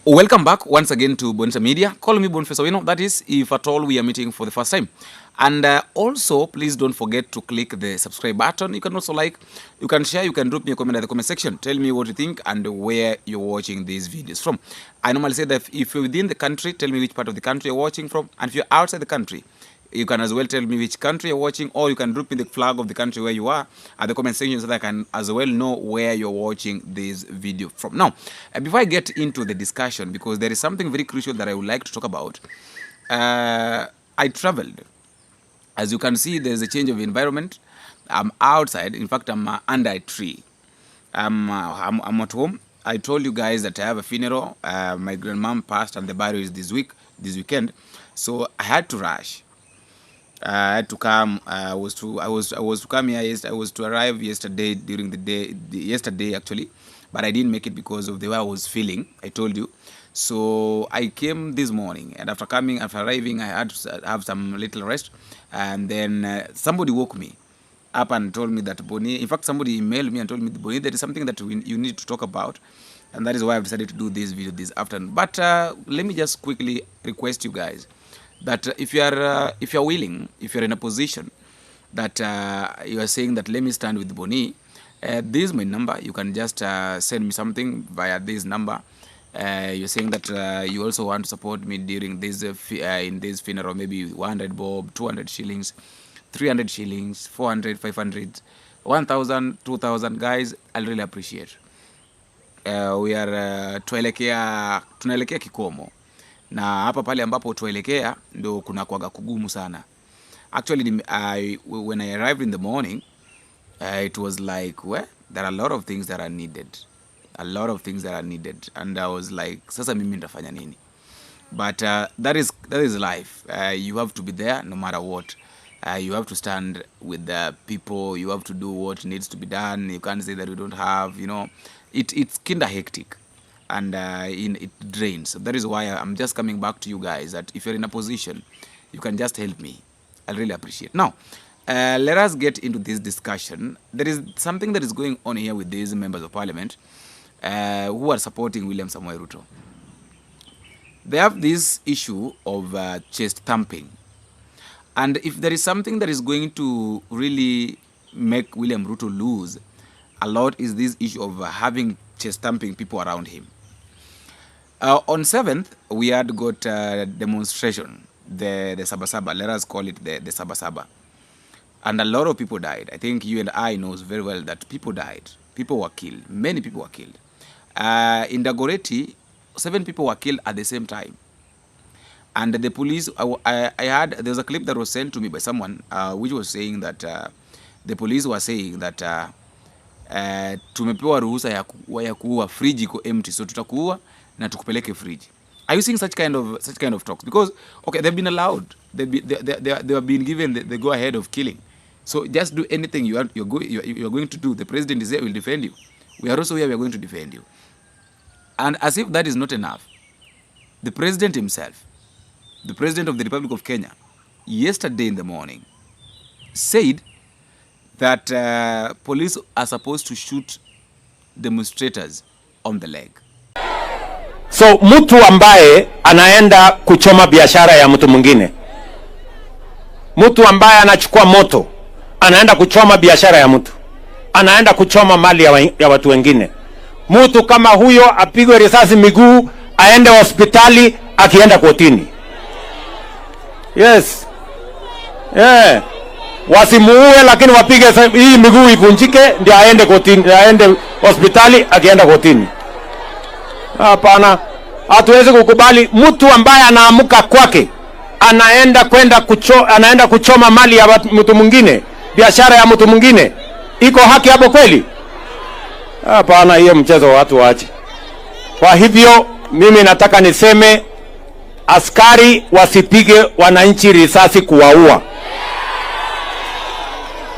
Welcome back once again to Bonita Media. Call me Boniface. That is, if at all we are meeting for the first time. And also, please don't forget to click the subscribe button. You can also like, you can share, you can drop me a comment in the comment section. Tell me what you think and where you're watching these videos from. I normally say that if you're within the country, tell me which part of the country you're watching from. And if you're outside the country, you can as well tell me which country you're watching, or you can drop me the flag of the country where you are at the comment section so that I can as well know where you're watching this video from. Now, before I get into the discussion, because there is something very crucial that I would like to talk about. I traveled. As you can see, there's a change of environment. I'm outside. In fact, I'm under a tree. I'm at home. I told you guys that I have a funeral. My grandmom passed, and the burial is this weekend. So I had to rush. I had to come. I was to come here. I was to arrive yesterday during the day. Yesterday actually, but I didn't make it because of the way I was feeling. I told you. So I came this morning, and after arriving, I had to have some little rest, and then somebody woke me up and told me that Boni. In fact, somebody emailed me and told me, Boni, there is something that you need to talk about, and that is why I've decided to do this video this afternoon. But let me just quickly request you guys that if you're willing, if you're in a position that you are saying that let me stand with Boni, this is my number. You can just send me something via this number. You're saying that you also want to support me during this in this funeral, maybe 100 bob, 200 shillings, 300 shillings, 400, 500, 1,000, 2,000. Guys, I'll really appreciate. We are tunaelekea kikomo. Na hapa pale ambapo tuelekea ndo kuna kuaga kugumu sana. Actually, when I arrived in the morning, it was like, well, there are a lot of things that are needed. A lot of things that are needed. And I was like, sasa mimi nitafanya nini? But that is life. You have to be there no matter what. You have to stand with the people. You have to do what needs to be done. You can't say that you don't have, it's kinda hectic. And it drains. So that is why I'm just coming back to you guys that if you're in a position, you can just help me. I'll really appreciate. Now, let us get into this discussion. There is something that is going on here with these members of parliament who are supporting William Samoei Ruto. They have this issue of chest thumping. And if there is something that is going to really make William Ruto lose a lot, is this issue of having chest thumping people around him. On 7th, we had got a demonstration, the Sabasaba, let us call it the Sabasaba. And a lot of people died. I think you and I knows very well that people died. People were killed. Many people were killed. In Dagoretti, 7 people were killed at the same time. And the police, there was a clip that was sent to me by someone which was saying that the police were saying that tumepewa ruhusa ya kuua, fridge iko empty, so tutakuua na tukupeleke fridge. Are you seeing such kind of talks? Because okay, they've been allowed, they have been given the go ahead of killing. So just do anything you're going to do. The president is there, will defend you. We are also here, we are going to defend you. And as if that is not enough, the president himself, the president of the Republic of Kenya, yesterday in the morning said that police are supposed to shoot demonstrators on the leg. So mtu ambaye anaenda kuchoma biashara ya mtu mwingine, mtu ambaye anachukua moto anaenda kuchoma biashara ya mtu, anaenda kuchoma mali ya watu wengine, mtu kama huyo apigwe risasi miguu, aende hospitali, akienda kotini. Yes. Yeah. Wasimuue, lakini wapige hii miguu ivunjike ndio aende kotini, aende hospitali, akienda kotini. Hapana, hatuwezi kukubali mtu ambaye anaamuka kwake anaenda kuchoma mali ya mtu mwingine, biashara ya mtu mwingine. Iko haki hapo kweli? Hapana, hiyo mchezo watu waache. Kwa hivyo mimi nataka niseme askari wasipige wananchi risasi kuwaua.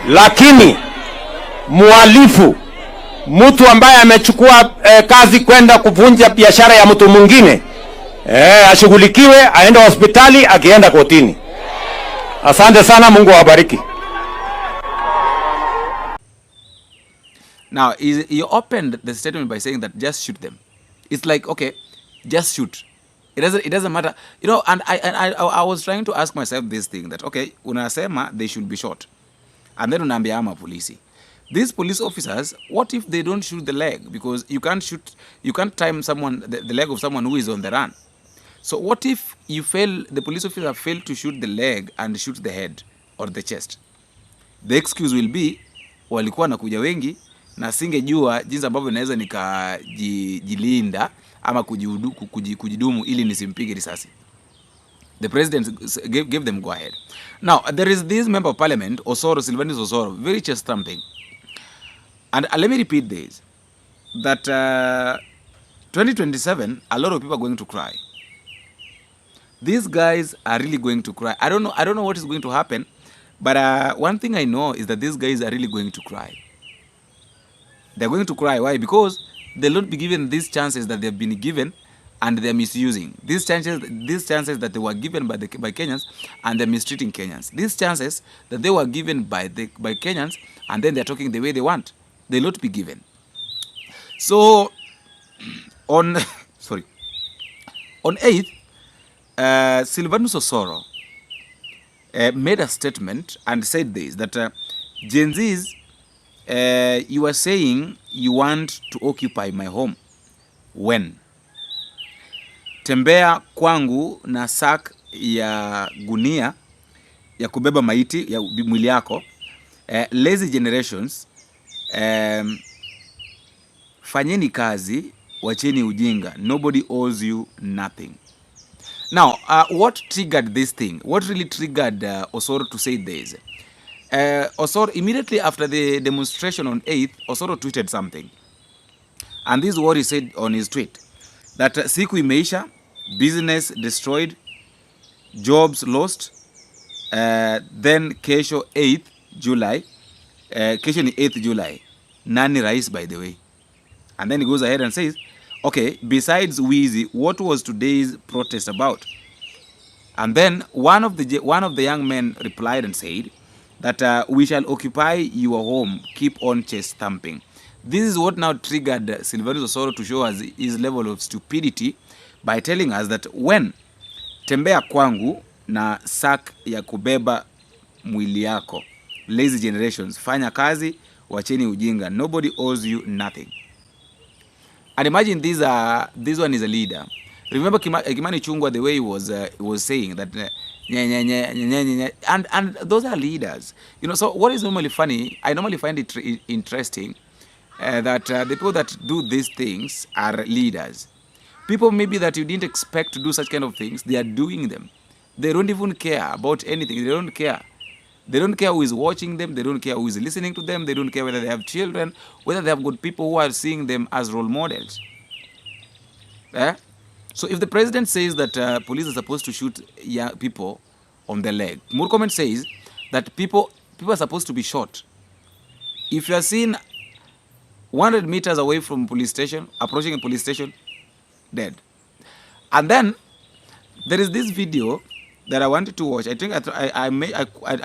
Lakini mualifu, mtu ambaye amechukua kazi kwenda kuvunja biashara ya mtu mwingine, ashughulikiwe, aende hospitali, akienda kotini. Asante sana, Mungu awabariki. Now, he opened the statement by saying that just shoot them. It's like, okay, just shoot. It doesn't matter, you know. And I was trying to ask myself this thing, that okay, unasema they should be shot, and then unaambia ama polisi. These police officers, what if they don't shoot the leg? Because you can't time someone, the leg of someone who is on the run. So what if the police officer failed to shoot the leg and shoot the head or the chest? The excuse will be walikuwa nakuja wengi na singejua jinsi ambavyo naweza nikajilinda ama kujidumu ili nisimpige risasi. The president gave them go ahead. Now there is this member of parliament, Osoro, Sylvanus Osoro, very chest thumping. And let me repeat this, that 2027, a lot of people are going to cry. These guys are really going to cry. I don't know what is going to happen, but one thing I know is that these guys are really going to cry. They're going to cry. Why? Because they'll not be given these chances that they've been given, and they're misusing these chances that they were given by Kenyans, and they're mistreating Kenyans. These chances that they were given by Kenyans, and then they're talking the way they want. They'll not be given. So on on 8th, Sylvanus Osoro made a statement and said this, that Gen Zs, you are saying you want to occupy my home. When? Tembea kwangu na sack ya gunia ya kubeba maiti ya mwili yako. Lazy generations, fanyeni kazi, wacheni ujinga. Nobody owes you nothing. Now, what triggered this thing? What really triggered Osoro to say this? Osoro, immediately after the demonstration on 8th, Osoro tweeted something. And this is what he said on his tweet. That siku imeisha, business destroyed, jobs lost, then kesho 8th July, kesho ni 8th July, nani rais by the way. And then he goes ahead and says, okay, besides Wheezy, what was today's protest about? And then one of the young men replied and said that we shall occupy your home, keep on chest thumping. This is what now triggered Sylvanus Osoro to show us his level of stupidity by telling us that when tembea kwangu na sack ya kubeba mwili yako, lazy generations, fanya kazi, wacheni ujinga, nobody owes you nothing. And imagine this one is a leader. Remember Kimani Chungwa, the way he was saying that and those are leaders. You know, so what is normally funny, I normally find it interesting that the people that do these things are leaders. People maybe that you didn't expect to do such kind of things, they are doing them. They don't even care about anything. They don't care. They don't care who is watching them. They don't care who is listening to them. They don't care whether they have children, whether they have good people who are seeing them as role models. So if the president says that police are supposed to shoot young people on the leg, Murkomen says that people are supposed to be shot. If you are seen 100 meters away from police station, approaching a police station, dead. And then there is this video that I wanted to watch. I think I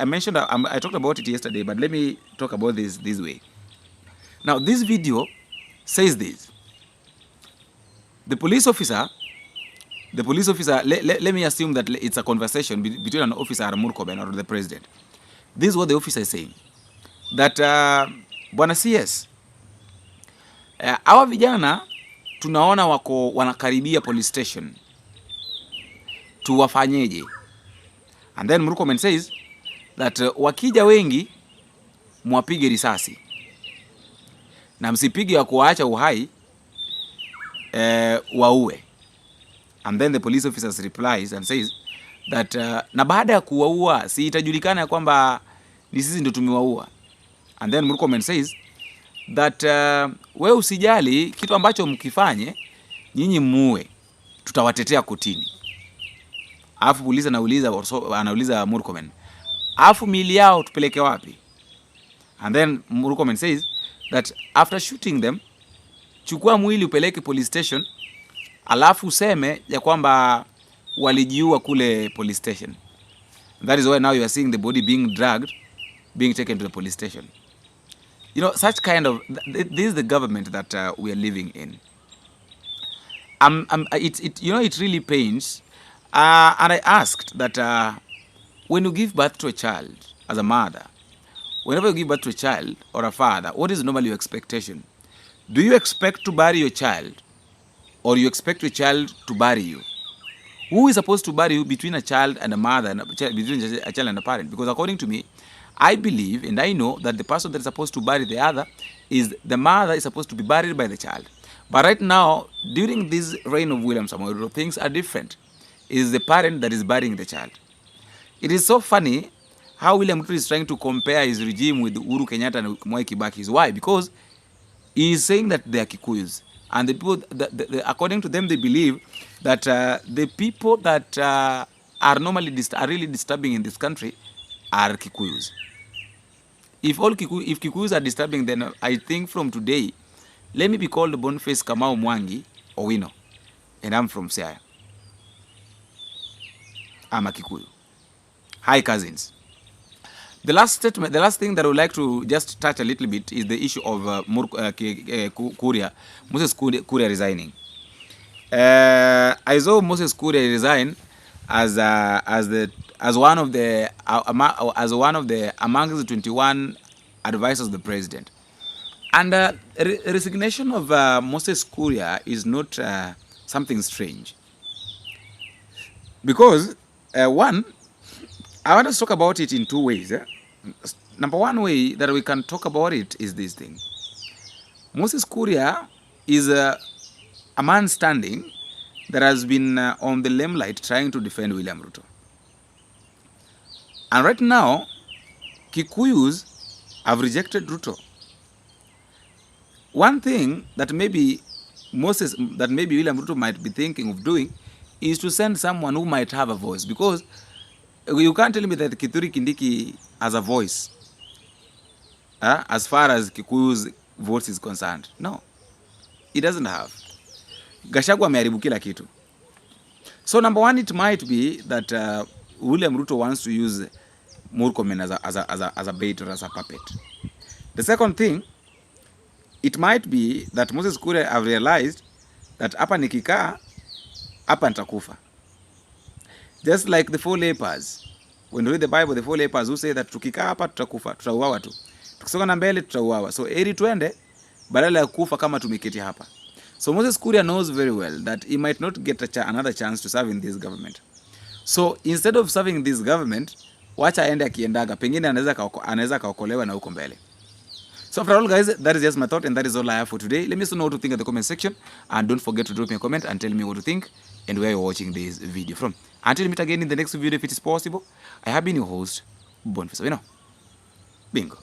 mentioned, I talked about it yesterday, but let me talk about this way. Now this video says this. The police officer, let me assume that it's a conversation between an officer and Murkomen or the president. This is what the officer is saying. That Bwana CS, hawa vijana tunaona wanakaribia police station, tuwafanyeje? And then Murkomen says that wakija wengi mwapige risasi na msipige wa kuacha uhai, waue. And then the police officers replies and says that na baada ya kuwaua si itajulikana kwamba ni sisi ndio tumewaua. And then Murkomen says that wewe usijali, kitu ambacho mkifanye nyinyi muue, tutawatetea kotini. Alafu polisi anauliza Murkomen, alafu miili yao tupeleke wapi? And then Murkomen says that after shooting them, chukua mwili upeleke police station, alafu useme ya kwamba walijiua kule police station. That is why now you are seeing the body being dragged, being taken to the police station. You know, such kind of, this is the government that we are living in. it really pains. And I asked that when you give birth to a child as a mother, whenever you give birth to a child or a father, what is normally your expectation? Do you expect to bury your child, or you expect your child to bury you? Who is supposed to bury you between a child and a mother, and between a child and a parent? Because according to me, I believe and I know that the person that is supposed to bury the other is the mother is supposed to be buried by the child. But right now, during this reign of William Samoei Ruto, things are different. It is the parent that is burying the child. It is so funny how William Ruto is trying to compare his regime with Uhuru Kenyatta and Mwai Kibaki. Why? Because he is saying that they are Kikuyus. And the people, according to them, they believe that the people that are normally are really disturbing in this country are Kikuyus. If Kikuyus are disturbing, then I think from today, let me be called Boniface Kamau Mwangi Owino, and I'm from Siaya. I'm a Kikuyu. Hi, cousins. The last statement, the last thing that I would like to just touch a little bit is the issue of Kuria, Moses Kuria resigning. I saw Moses Kuria resign as one of the among the 21 advisors of the president. And resignation of Moses Kuria is not something strange, because one, I want to talk about it in two ways. Number one way that we can talk about it is this thing. Moses Kuria is a man standing that has been on the limelight trying to defend William Ruto. And right now, Kikuyus have rejected Ruto. One thing that maybe William Ruto might be thinking of doing is to send someone who might have a voice, because you can't tell me that Kithure Kindiki has a voice as far as Kikuyu's votes is concerned. No, it doesn't have. Gachagua ameharibu kila kitu. So number one, it might be that William Ruto wants to use Murkomen as a bait or as a puppet. The second thing, it might be that Moses Kuria have realized that hapa nikikaa, hapa nitakufa. Just like the four lepers. When you read the Bible, the four lepers who say that tukikaa hapa tutakufa, tutauawa tu. Tukisonga na mbele tutauawa. So eri twende badala ya kufa kama tumeketi hapa. So Moses Kuria knows very well that he might not get another chance to serve in this government. So instead of serving this government, wacha aende akiendaga, pengine anaweza kaokolewa na huko mbele. So for all guys, that is just my thought, and that is all I have for today. Let me know what to think in the comment section, and don't forget to drop me a comment and tell me what to think and where you're watching this video from. Until we meet again in the next video, if it is possible, I have been your host, Boniface. Bingo.